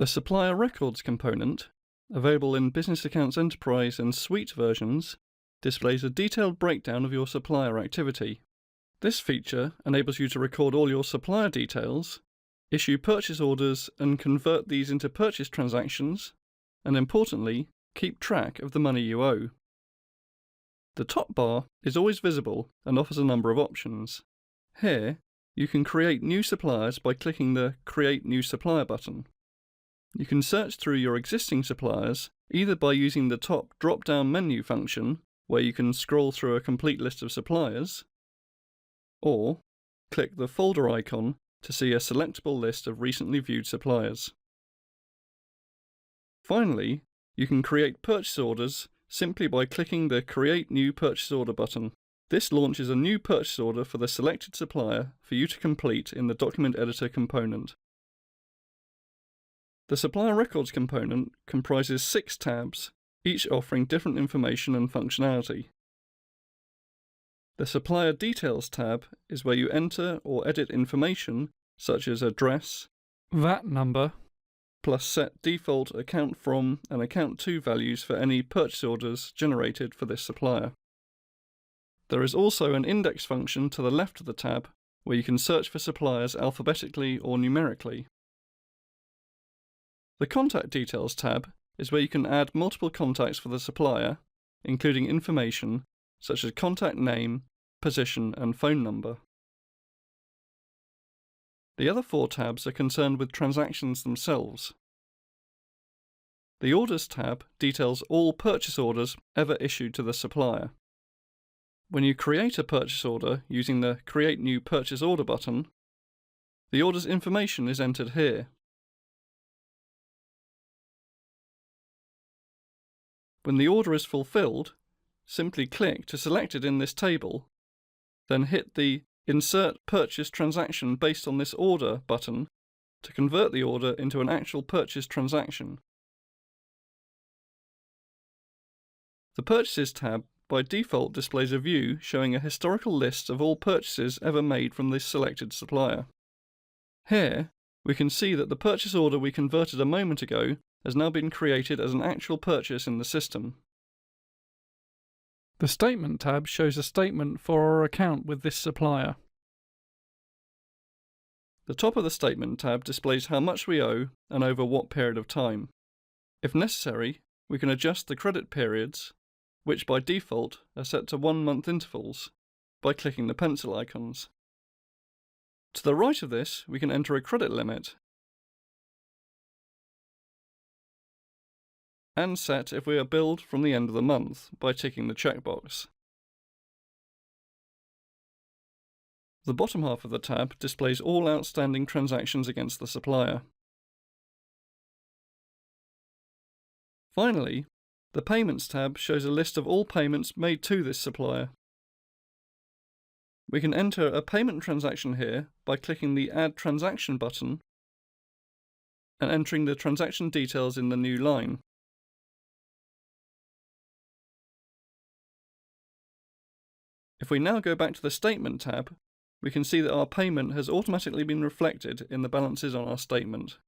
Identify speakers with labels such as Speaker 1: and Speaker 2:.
Speaker 1: The Supplier Records component, available in Business Accounts Enterprise and Suite versions, displays a detailed breakdown of your supplier activity. This feature enables you to record all your supplier details, issue purchase orders and convert these into purchase transactions, and importantly, keep track of the money you owe. The top bar is always visible and offers a number of options. Here, you can create new suppliers by clicking the Create New Supplier button. You can search through your existing suppliers either by using the top drop-down menu function, where you can scroll through a complete list of suppliers, or click the folder icon to see a selectable list of recently viewed suppliers. Finally, you can create purchase orders simply by clicking the Create New Purchase Order button. This launches a new purchase order for the selected supplier for you to complete in the Document Editor component. The Supplier Records component comprises 6 tabs, each offering different information and functionality. The Supplier Details tab is where you enter or edit information such as address, VAT number, plus set default account from and account to values for any purchase orders generated for this supplier. There is also an index function to the left of the tab where you can search for suppliers alphabetically or numerically. The Contact Details tab is where you can add multiple contacts for the supplier, including information such as contact name, position and phone number. The other 4 tabs are concerned with transactions themselves. The Orders tab details all purchase orders ever issued to the supplier. When you create a purchase order using the Create New Purchase Order button, the order's information is entered here. When the order is fulfilled, simply click to select it in this table, then hit the Insert Purchase Transaction based on this order button to convert the order into an actual purchase transaction. The Purchases tab by default displays a view showing a historical list of all purchases ever made from this selected supplier. Here, we can see that the purchase order we converted a moment ago has now been created as an actual purchase in the system. The Statement tab shows a statement for our account with this supplier. The top of the Statement tab displays how much we owe and over what period of time. If necessary, we can adjust the credit periods, which by default are set to 1-month intervals, by clicking the pencil icons. To the right of this, we can enter a credit limit and set if we are billed from the end of the month by ticking the checkbox. The bottom half of the tab displays all outstanding transactions against the supplier. Finally, the Payments tab shows a list of all payments made to this supplier. We can enter a payment transaction here by clicking the Add Transaction button and entering the transaction details in the new line. If we now go back to the Statement tab, we can see that our payment has automatically been reflected in the balances on our statement.